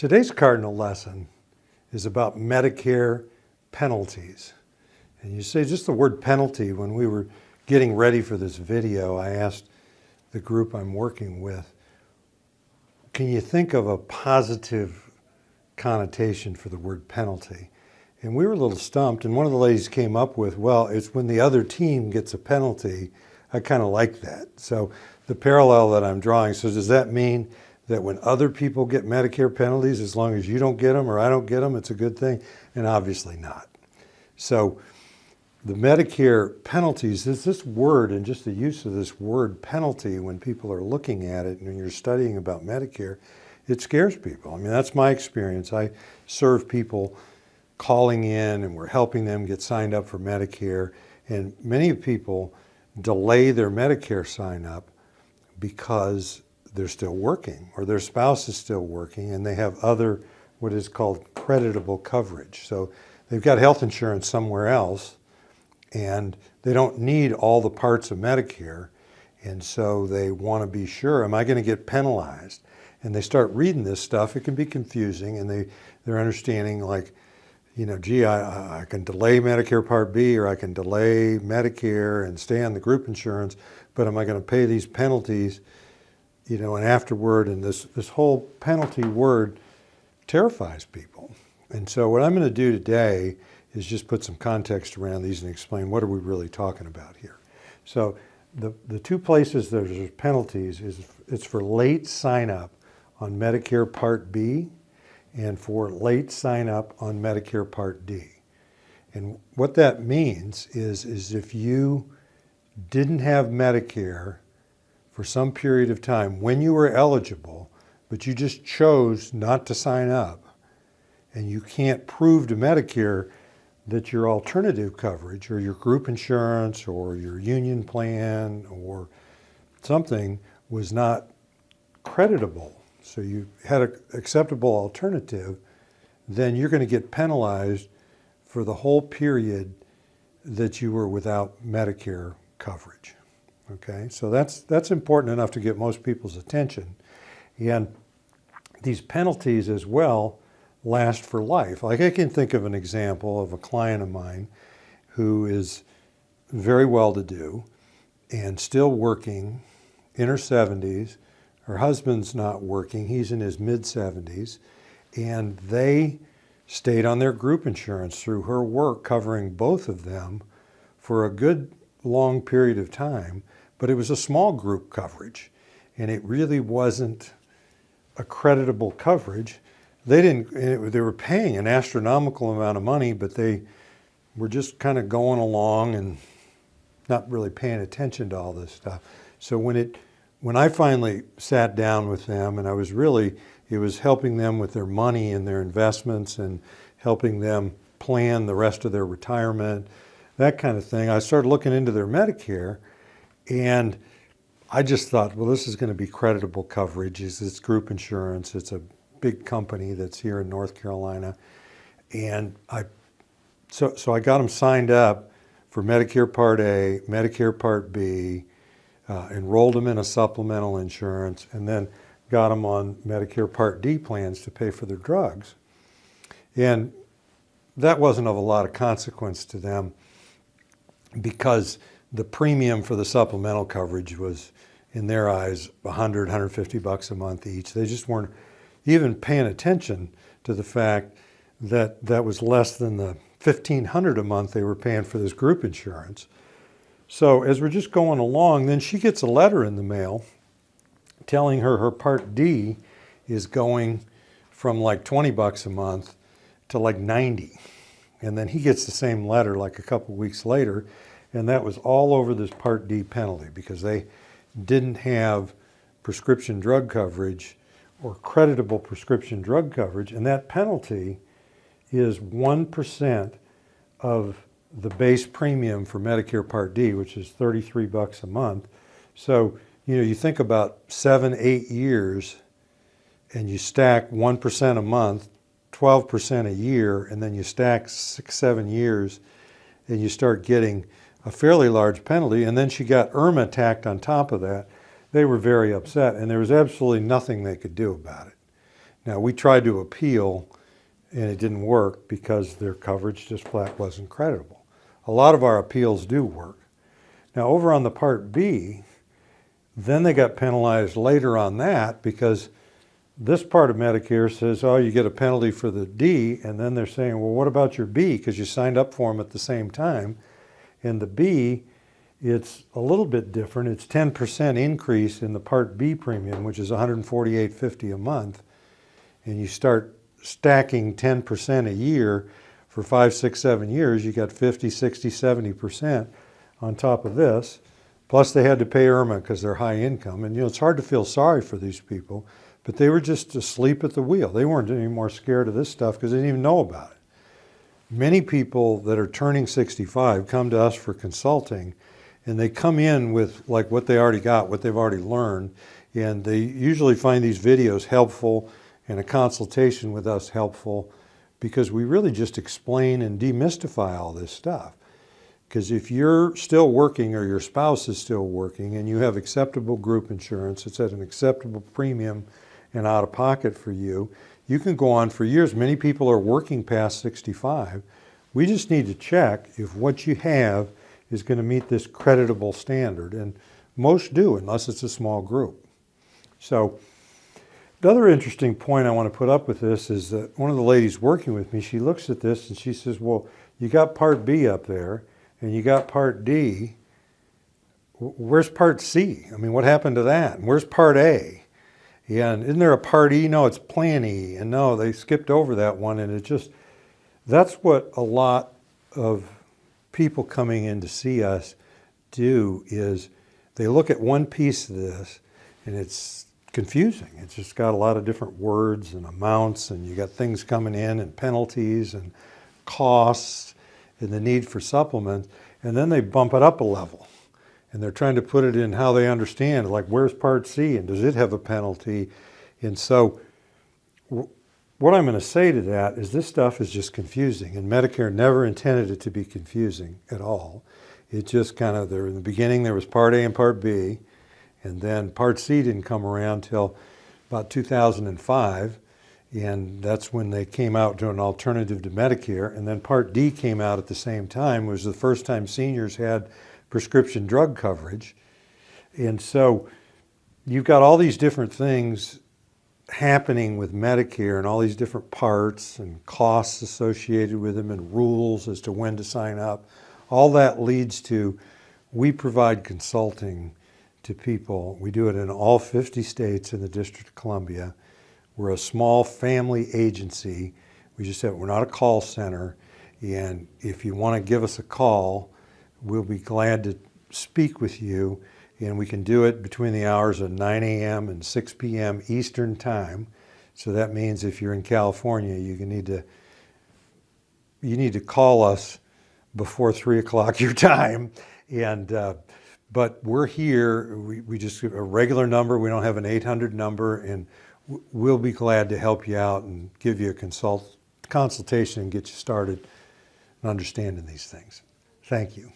Today's Cardinal lesson is about Medicare penalties. And you say just the word penalty. When we were getting ready for this video, I asked the group I'm working with, can you think of a positive connotation for the word penalty? And we were a little stumped, and one of the ladies came up with, well, it's when the other team gets a penalty. I kind of like that. So the parallel that I'm drawing, so does that mean that when other people get Medicare penalties, as long as you don't get them or I don't get them, it's a good thing? And obviously not. So the Medicare penalties is this word, and just the use of this word penalty when people are looking at it and when you're studying about Medicare, it scares people. I mean, that's my experience. I serve people calling in and we're helping them get signed up for Medicare. And many people delay their Medicare sign up because they're still working or their spouse is still working and they have other what is called creditable coverage. So they've got health insurance somewhere else and they don't need all the parts of Medicare, and so they want to be sure, am I going to get penalized? And they start reading this stuff. It can be confusing, and they're understanding like, you know, gee, I can delay Medicare Part B or I can delay Medicare and stay on the group insurance, but am I going to pay these penalties, you know, and afterward? And this whole penalty word terrifies people. And so what I'm going to do today is just put some context around these and explain what are we really talking about here. So the two places there's penalties is it's for late sign up on Medicare Part B and for late sign up on Medicare Part D. And what that means is if you didn't have Medicare for some period of time when you were eligible, but you just chose not to sign up, and you can't prove to Medicare that your alternative coverage or your group insurance or your union plan or something was not creditable, so you had an acceptable alternative, then you're going to get penalized for the whole period that you were without Medicare coverage. Okay, so that's important enough to get most people's attention. And these penalties as well last for life. Like I can think of an example of a client of mine who is very well-to-do and still working, in her 70s. Her husband's not working, he's in his mid-70s, and they stayed on their group insurance through her work, covering both of them for a good long period of time, but it was a small group coverage, and it really wasn't a creditable coverage. They were paying an astronomical amount of money, but they were just kind of going along and not really paying attention to all this stuff. So when I finally sat down with them, and it was helping them with their money and their investments and helping them plan the rest of their retirement, that kind of thing. I started looking into their Medicare, and I just thought, well, this is going to be creditable coverage. It's group insurance. It's a big company that's here in North Carolina. And so I got them signed up for Medicare Part A, Medicare Part B, enrolled them in a supplemental insurance, and then got them on Medicare Part D plans to pay for their drugs. And that wasn't of a lot of consequence to them because the premium for the supplemental coverage was, in their eyes, $100, $150 a month each. They just weren't even paying attention to the fact that that was less than the $1,500 a month they were paying for this group insurance. So as we're just going along, then she gets a letter in the mail telling her Part D is going from like $20 a month to like $90. And then he gets the same letter like a couple weeks later, and that was all over this Part D penalty because they didn't have prescription drug coverage or creditable prescription drug coverage, and that penalty is 1% of the base premium for Medicare Part D, which is $33 a month. So, you know, you think about 7, 8 years, and you stack 1% a month, 12% a year, and then you stack 6, 7 years, and you start getting a fairly large penalty. And then she got IRMAA tacked on top of that. They were very upset, and there was absolutely nothing they could do about it. Now, we tried to appeal and it didn't work because their coverage just flat wasn't creditable. A lot of our appeals do work. Now, over on the Part B, then they got penalized later on that because this part of Medicare says, oh, you get a penalty for the D, and then they're saying, well, what about your B? Because you signed up for them at the same time. And the B, it's a little bit different. It's 10% increase in the Part B premium, which is $148.50 a month. And you start stacking 10% a year for 5, 6, 7 years, you got 50, 60, 70% on top of this. Plus they had to pay IRMA because they're high income. And it's hard to feel sorry for these people, but they were just asleep at the wheel. They weren't any more scared of this stuff because they didn't even know about it. Many people that are turning 65 come to us for consulting, and they come in with like what they already got, what they've already learned, and they usually find these videos helpful and a consultation with us helpful because we really just explain and demystify all this stuff. Because if you're still working or your spouse is still working and you have acceptable group insurance, it's at an acceptable premium and out of pocket for you, you can go on for years. Many people are working past 65. We just need to check if what you have is going to meet this creditable standard. And most do, unless it's a small group. So the other interesting point I want to put up with this is that one of the ladies working with me, she looks at this and she says, well, you got Part B up there and you got Part D. Where's Part C? I mean, what happened to that? And where's Part A? Yeah, and isn't there a Part E? No, it's Plan E. And no, they skipped over that one. And it just, that's what a lot of people coming in to see us do is they look at one piece of this and it's confusing. It's just got a lot of different words and amounts, and you got things coming in and penalties and costs and the need for supplements, and then they bump it up a level and they're trying to put it in how they understand, like where's Part C and does it have a penalty? And so what I'm going to say to that is this stuff is just confusing, and Medicare never intended it to be confusing at all. It just kind of, there in the beginning there was Part A and Part B, and then Part C didn't come around till about 2005, and that's when they came out to an alternative to Medicare. And then Part D came out at the same time. It was the first time seniors had prescription drug coverage. And so you've got all these different things happening with Medicare and all these different parts and costs associated with them and rules as to when to sign up. All that leads to, we provide consulting to people. We do it in all 50 states in the District of Columbia. We're a small family agency. We're not a call center. And if you want to give us a call, we'll be glad to speak with you. And we can do it between the hours of 9 a.m. and 6 p.m. Eastern Time. So that means if you're in California, you need to call us before 3 o'clock your time. And but we're here. We just have a regular number. We don't have an 800 number, and we'll be glad to help you out and give you a consultation and get you started in understanding these things. Thank you.